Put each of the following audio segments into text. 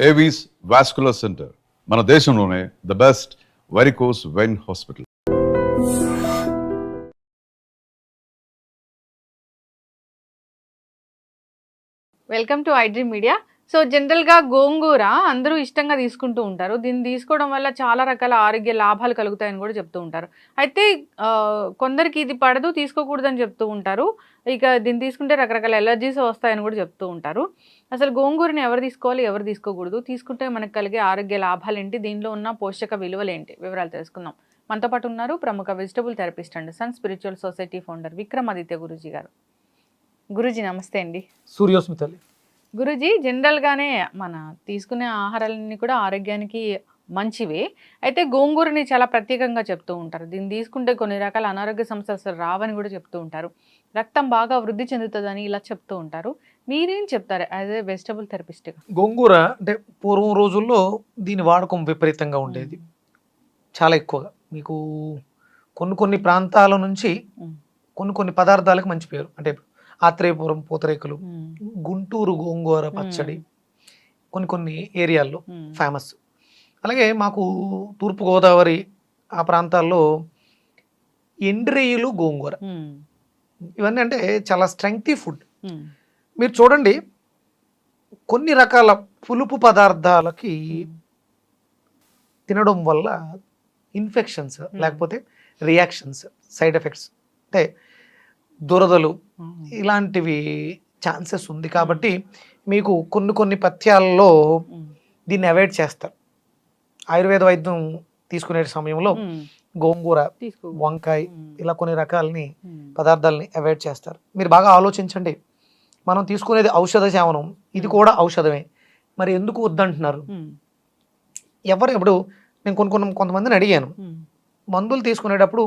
Avis vascular centre మన దేశంలోనే the best varicose vein hospital. Welcome to iDream media. So జనరల్గా గోంగూర అందరూ ఇష్టంగా తీసుకుంటూ ఉంటారు. దీన్ని తీసుకోవడం వల్ల చాలా రకాల ఆరోగ్య లాభాలు కలుగుతాయని కూడా చెప్తూ ఉంటారు. అయితే కొందరికి ఇది పడదు, తీసుకోకూడదని చెప్తూ ఉంటారు. ఇక దీన్ని తీసుకుంటే రకరకాల ఎలర్జీస్ వస్తాయని కూడా చెప్తూ ఉంటారు. అసలు గోంగూరని ఎవరు తీసుకోవాలి, ఎవరు తీసుకోకూడదు, తీసుకుంటే మనకు కలిగే ఆరోగ్య లాభాలు ఏంటి, దీనిలో ఉన్న పోషక విలువలు ఏంటి, వివరాలు తెలుసుకుందాం. మనతో పాటు ఉన్నారు ప్రముఖ vegetable therapist and sun spiritual society founder Vikramaditya Guruji గారు. గురూజీ నమస్తే అండి. సూర్యోస్మితల్లి. గురూజీ, జనరల్గానే మన తీసుకునే ఆహారాలన్నీ కూడా ఆరోగ్యానికి మంచివే. అయితే గోంగూరని చాలా ప్రత్యేకంగా చెప్తూ ఉంటారు. దీన్ని తీసుకుంటే కొన్ని రకాల అనారోగ్య సమస్యలు అసలు రావని కూడా చెప్తూ ఉంటారు. రక్తం బాగా వృద్ధి చెందుతుందని ఇలా చెప్తూ ఉంటారు. మీరేం చెప్తారు యాజ్ ఏ వెజిటబుల్ థెరపిస్ట్గా? గోంగూర అంటే పూర్వం రోజుల్లో దీని వాడకం విపరీతంగా ఉండేది, చాలా ఎక్కువగా. మీకు కొన్ని ప్రాంతాల నుంచి కొన్ని పదార్థాలకు మంచి పేరు. అంటే ఆత్రేయపురం పూతరేకులు, గుంటూరు గోంగూర పచ్చడి కొన్ని ఏరియాల్లో ఫేమస్. అలాగే మాకు తూర్పుగోదావరి ఆ ప్రాంతాల్లో ఎండ్రేయులు గోంగూర, ఇవన్నీ అంటే చాలా స్ట్రెంగ్తీ ఫుడ్. మీరు చూడండి, కొన్ని రకాల పులుపు పదార్థాలకి తినడం వల్ల ఇన్ఫెక్షన్స్ లేకపోతే రియాక్షన్స్, సైడ్ ఎఫెక్ట్స్ అంటే దురదలు ఇలాంటివి ఛాన్సెస్ ఉంది. కాబట్టి మీకు కొన్ని పథ్యాల్లో దీన్ని అవాయిడ్ చేస్తారు. ఆయుర్వేద వైద్యం తీసుకునే సమయంలో గోంగూర, వంకాయ ఇలా కొన్ని రకాలని పదార్థాలని అవాయిడ్ చేస్తారు. మీరు బాగా ఆలోచించండి, మనం తీసుకునేది ఔషధ సేవనం, ఇది కూడా ఔషధమే. మరి ఎందుకు వద్దంటున్నారు? ఇప్పుడు నేను కొంతమందిని అడిగాను, మందులు తీసుకునేటప్పుడు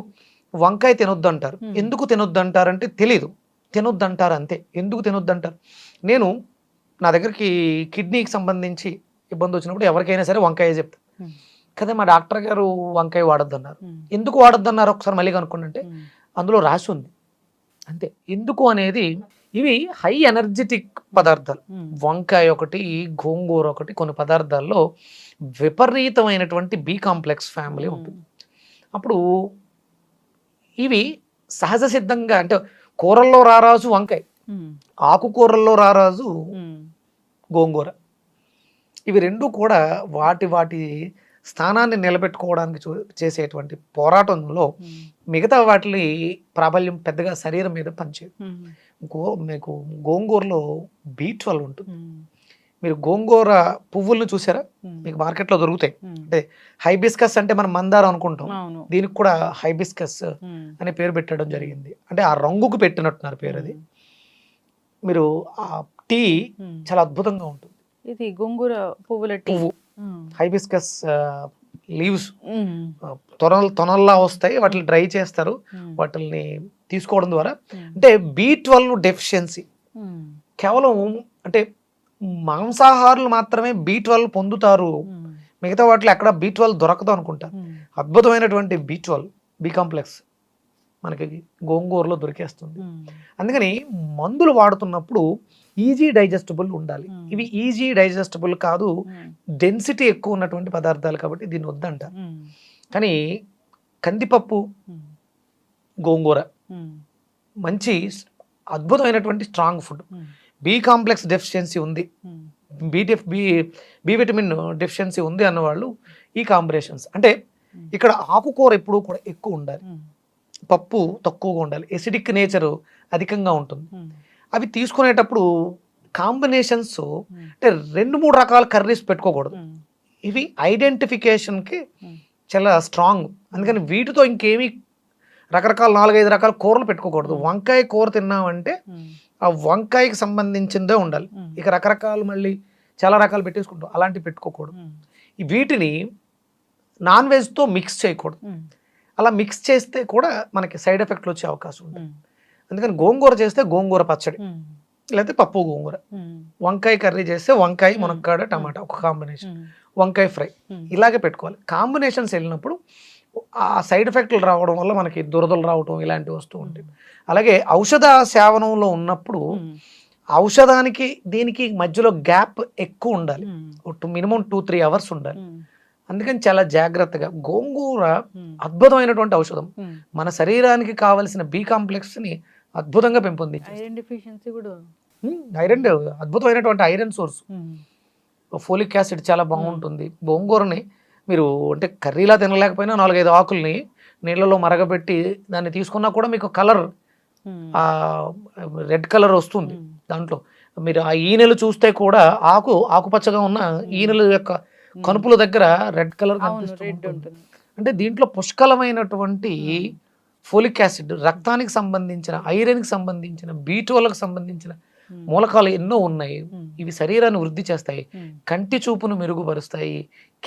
వంకాయ తినొద్దు అంటారు. ఎందుకు తినొద్దు అంటారంటే తెలీదు, తినొద్దు అంటారు అంతే. ఎందుకు తినొద్దు అంటారు? నా దగ్గరికి కిడ్నీకి సంబంధించి ఇబ్బంది వచ్చినప్పుడు ఎవరికైనా సరే వంకాయ చెప్తాను కదా, మా డాక్టర్ గారు వంకాయ వాడొద్దు అన్నారు. ఎందుకు వాడొద్దు అన్నారు ఒకసారి మళ్ళీ కనుక్కోండి అంటే అందులో రాసి ఉంది అంతే. ఎందుకు అనేది, ఇవి హై ఎనర్జెటిక్ పదార్థాలు. వంకాయ ఒకటి, గోంగూర ఒకటి, కొన్ని పదార్థాల్లో విపరీతమైనటువంటి బి కాంప్లెక్స్ ఫ్యామిలీ ఉంటుంది. అప్పుడు ఇవి సహజ సిద్ధంగా, అంటే కూరల్లో రారాజు వంకాయ, ఆకుకూరల్లో రారాజు గోంగూర. ఇవి రెండు కూడా వాటి స్థానాన్ని నిలబెట్టుకోవడానికి చేసేటువంటి పోరాటంలో మిగతా వాటి ప్రాబల్యం పెద్దగా శరీరం మీద పనిచేయదు. మీకు గోంగూరలో B12 ఉంటుంది. మీరు గోంగూర పువ్వులను చూసారా? మీకు మార్కెట్లో దొరుకుతాయి. అంటే హైబిస్కస్ అంటే మనం మందారం అనుకుంటాం, దీనికి కూడా హైబిస్కస్ అనే పేరు పెట్టడం జరిగింది. అంటే ఆ రంగుకు పెట్టినట్టున్నారు పేరు. అది మీరు ఆ టీ చాలా అద్భుతంగా ఉంటుంది. ఇది గోంగూర పువ్వు, హైబిస్కస్ లీవ్స్ తొనల్లా వస్తాయి. వాటిని డ్రై చేస్తారు. వాటిని తీసుకోవడం ద్వారా అంటే B12 డెఫిషియన్సీ, కేవలం అంటే మాంసాహారులు మాత్రమే B12 పొందుతారు, మిగతా వాటిలో ఎక్కడ B12 దొరకదు అనుకుంటారు. అద్భుతమైనటువంటి B12 బి కాంప్లెక్స్ మనకి గోంగూరలో దొరికేస్తుంది. అందుకని మందులు వాడుతున్నప్పుడు ఈజీ డైజెస్టబుల్ ఉండాలి. ఇవి ఈజీ డైజెస్టబుల్ కాదు, డెన్సిటీ ఎక్కువ ఉన్నటువంటి పదార్థాలు, కాబట్టి దీన్ని వద్దంటారు. కానీ కందిపప్పు, గోంగూర మంచి అద్భుతమైనటువంటి strong food. B complex deficiency ఉంది, బి విటమిన్ డెఫిషియన్సీ ఉంది అన్నవాళ్ళు ఈ కాంబినేషన్స్. అంటే ఇక్కడ ఆకుకూర ఎప్పుడూ కూడా ఎక్కువ ఉండాలి, పప్పు తక్కువగా ఉండాలి, ఎసిడిక్ నేచర్ అధికంగా ఉంటుంది. అవి తీసుకునేటప్పుడు కాంబినేషన్స్ అంటే 2-3 రకాల కర్రీస్ పెట్టుకోకూడదు. ఇవి ఐడెంటిఫికేషన్కి చాలా స్ట్రాంగ్. అందుకని వీటితో ఇంకేమీ రకరకాల 4-5 రకాల కూరలు పెట్టుకోకూడదు. వంకాయ కూర తిన్నామంటే ఆ వంకాయకి సంబంధించిందే ఉండాలి. ఇక రకరకాలు మళ్ళీ చాలా రకాలు పెట్టేసుకుంటాం, అలాంటివి పెట్టుకోకూడదు. వీటిని నాన్ వెజ్తో మిక్స్ చేయకూడదు. అలా మిక్స్ చేస్తే కూడా మనకి సైడ్ ఎఫెక్ట్లు వచ్చే అవకాశం ఉంటుంది. అందుకని గోంగూర చేస్తే గోంగూర పచ్చడి, లేకపోతే పప్పు గోంగూర. వంకాయ కర్రీ చేస్తే వంకాయ, మునక్కాడ, టమాటా ఒక కాంబినేషన్, వంకాయ ఫ్రై, ఇలాగే పెట్టుకోవాలి. కాంబినేషన్స్ వెళ్ళినప్పుడు ఆ సైడ్ ఎఫెక్ట్లు రావడం వల్ల మనకి దురదలు రావడం ఇలాంటివి వస్తూ ఉంటాయి. అలాగే ఔషధ సేవనంలో ఉన్నప్పుడు ఔషధానికి దీనికి మధ్యలో గ్యాప్ ఎక్కువ ఉండాలి, మినిమం 2-3 అవర్స్ ఉండాలి. అందుకని చాలా జాగ్రత్తగా గోంగూర అద్భుతమైనటువంటి ఔషధం, మన శరీరానికి కావలసిన బి కాంప్లెక్స్ ని అద్భుతంగా పెంపొందించి, ఐరన్ డెఫిషియన్సీ కూడా ఐరన్ అద్భుతమైనటువంటి ఐరన్ సోర్స్, ఫోలిక్ యాసిడ్ చాలా బాగుంటుంది. గోంగూరని మీరు అంటే కర్రీలా తినలేకపోయినా 4-5 ఆకుల్ని నీళ్ళలో మరగబెట్టి దాన్ని తీసుకున్నా కూడా మీకు కలర్ రెడ్ కలర్ వస్తుంది. దాంట్లో మీరు ఆ ఈనెలు చూస్తే కూడా ఆకుపచ్చగా ఉన్న ఈనెల యొక్క కనుపుల దగ్గర రెడ్ కలర్ కనిపిస్తుంది. అంటే దీంట్లో పుష్కలమైనటువంటి ఫోలిక్ యాసిడ్, రక్తానికి సంబంధించిన, ఐరన్కి సంబంధించిన, B12కి సంబంధించిన మూలకాలు ఎన్నో ఉన్నాయి. ఇవి శరీరాన్ని వృద్ధి చేస్తాయి, కంటి చూపును మెరుగుపరుస్తాయి,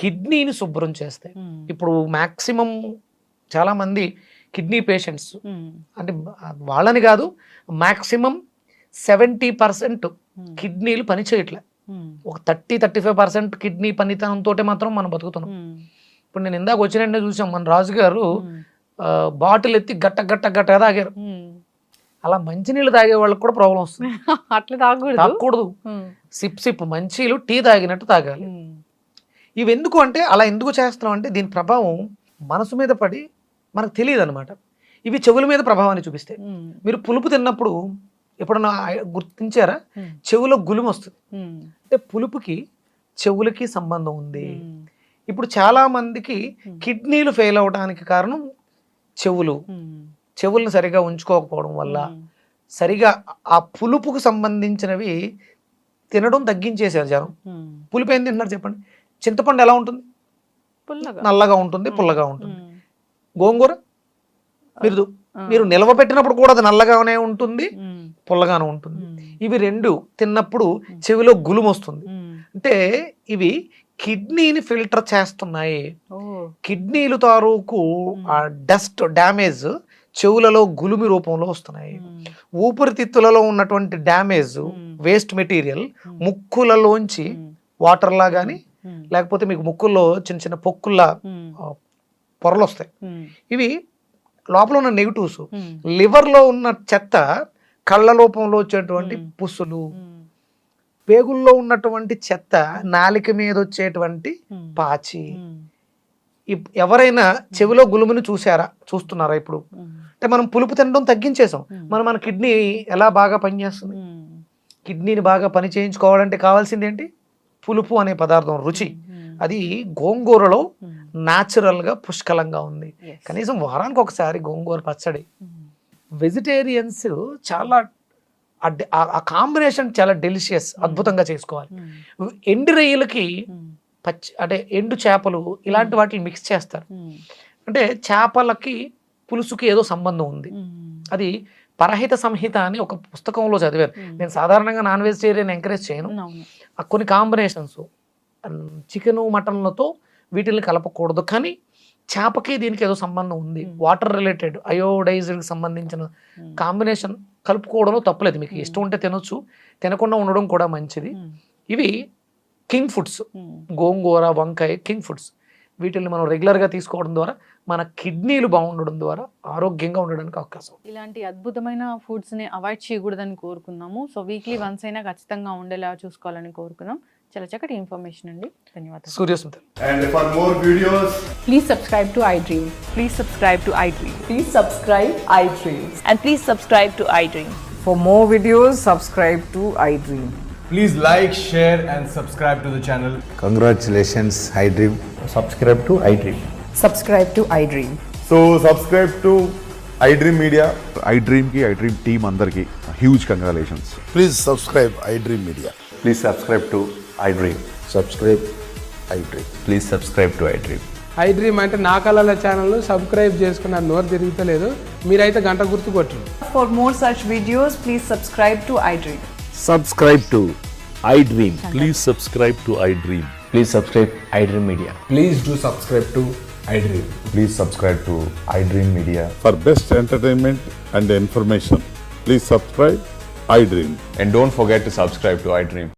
కిడ్నీని శుభ్రం చేస్తాయి. ఇప్పుడు మాక్సిమం చాలా మంది కిడ్నీ పేషెంట్స్, అంటే వాళ్ళని కాదు, మాక్సిమం 70% కిడ్నీలు పనిచేయట్లే. ఒక 30-35% కిడ్నీ పనితనంతో మాత్రం మనం బతుకుతున్నాం. ఇప్పుడు నేను ఇందాక వచ్చినట్టే చూసాం, మన రాజు గారు బాటిల్ ఎత్తి గట్ట తాగారు. అలా మంచినీళ్ళు తాగే వాళ్ళకి కూడా ప్రాబ్లం వస్తుంది. అట్లా తాగకూడదు. సిప్ మంచిలు టీ తాగినట్టు తాగాలి. ఇవి ఎందుకు అంటే, అలా ఎందుకు చేస్తున్నాం అంటే దీని ప్రభావం మనసు మీద పడి మనకు తెలియదు అనమాట. ఇవి చెవుల మీద ప్రభావాన్ని చూపిస్తాయి. మీరు పులుపు తిన్నప్పుడు ఎప్పుడన్నా గుర్తించారా, చెవులో గులుము వస్తుంది. అంటే పులుపుకి చెవులకి సంబంధం ఉంది. ఇప్పుడు చాలా మందికి కిడ్నీలు ఫెయిల్ అవడానికి కారణం చెవులను సరిగా ఉంచుకోకపోవడం వల్ల, సరిగా ఆ పులుపుకు సంబంధించినవి తినడం తగ్గించేశారు జనం. పులుపు ఏం తింటున్నారు చెప్పండి? చింతపండు ఎలా ఉంటుంది? నల్లగా ఉంటుంది, పుల్లగా ఉంటుంది. గోంగూర మీరు నిల్వ పెట్టినప్పుడు కూడా అది నల్లగానే ఉంటుంది, పుల్లగానే ఉంటుంది. ఇవి రెండు తిన్నప్పుడు చెవిలో గులుము వస్తుంది. అంటే ఇవి కిడ్నీని ఫిల్టర్ చేస్తున్నాయి. కిడ్నీలు తాలూకు ఆ డస్ట్ డ్యామేజ్ చెవులలో గులుమి రూపంలో వస్తున్నాయి. ఊపిరితిత్తులలో ఉన్నటువంటి డ్యామేజ్, వేస్ట్ మెటీరియల్ ముక్కులలోంచి వాటర్లా కానీ, లేకపోతే మీకు ముక్కుల్లో చిన్న చిన్న పొక్కుల్లా పొరలు వస్తాయి. ఇవి లోపల ఉన్న నెగిటివ్స్. లివర్లో ఉన్న చెత్త కళ్ళ రూపంలో వచ్చేటువంటి పుస్సులు, పేగుల్లో ఉన్నటువంటి చెత్త నాలిక మీద వచ్చేటువంటి పాచి. ఎవరైనా చెవిలో గులుముని చూస్తున్నారా ఇప్పుడు? అంటే మనం పులుపు తినడం తగ్గించేసాం. మన కిడ్నీ ఎలా బాగా పనిచేస్తుంది? కిడ్నీని బాగా పని చేయించుకోవాలంటే కావాల్సింది ఏంటి? పులుపు అనే పదార్థం, రుచి. అది గోంగూరలో న్యాచురల్ గా పుష్కలంగా ఉంది. కనీసం వారానికి ఒకసారి గోంగూర పచ్చడి. వెజిటేరియన్స్ చాలా ఆ కాంబినేషన్ చాలా డెలిషియస్, అద్భుతంగా చేసుకోవాలి. ఎండు రొయ్యలకి అంటే ఎండు చేపలు ఇలాంటి వాటిని మిక్స్ చేస్తారు. అంటే చేపలకి పులుసుకి ఏదో సంబంధం ఉంది. అది పరహిత సంహిత అని ఒక పుస్తకంలో చదివాను. నేను సాధారణంగా నాన్ వెజిటేరియన్ ఎంకరేజ్ చేయను. కొన్ని కాంబినేషన్స్ చికెను మటన్లతో వీటిని కలపకూడదు, కానీ చేపకి దీనికి ఏదో సంబంధం ఉంది. వాటర్ రిలేటెడ్ అయోడైజ్కి సంబంధించిన కాంబినేషన్ కలుపుకోవడంలో తప్పలేదు. మీకు ఇష్టం ఉంటే తినొచ్చు, తినకుండా ఉండడం కూడా మంచిది. ఇవి కింగ్ ఫుడ్స్, గోంగూర, వంకాయ కింగ్ ఫుడ్స్. వీటిని మనం రెగ్యులర్గా తీసుకోవడం ద్వారా మన కిడ్నీలు బాగుండడం ద్వారా ఆరోగ్యంగా ఉండడానికి అవకాశం. ఇలాంటి అద్భుతమైన ఫుడ్స్ని అవాయిడ్ చేయకూడదని కోరుకున్నాము. సో వీక్లీ వన్స్ అయినా ఖచ్చితంగా ఉండేలా చూసుకోవాలని కోరుకున్నాం. చాలా చక్కటి ఇన్ఫర్మేషన్ అండి, ధన్యవాదాలు. Suryasmita. And for more videos, Please subscribe to iDream. Please subscribe to iDream. Please subscribe iDream. And please subscribe to iDream. For more videos, subscribe to iDream. please like, share and subscribe to the channel. Congratulations, iDream. Subscribe to iDream. Subscribe to iDream. So subscribe to iDream Media. iDream ki iDream team అందరికి huge congratulations. Please subscribe iDream Media. Please subscribe to iDream. Subscribe iDream. Please subscribe to iDream. iDream అంటే నా కళల ఛానల్ను subscribe చేసుకున్న నోరు తిరుగుతలేదు, మీరైతే గంట గుర్తు కొట్టండి. For more such videos, please subscribe to iDream. Subscribe to iDream. Please subscribe to iDream. Please subscribe iDream Media. Please do subscribe to iDream. Please subscribe to iDream Media. For best entertainment and information, please subscribe iDream. And don't forget to subscribe to iDream.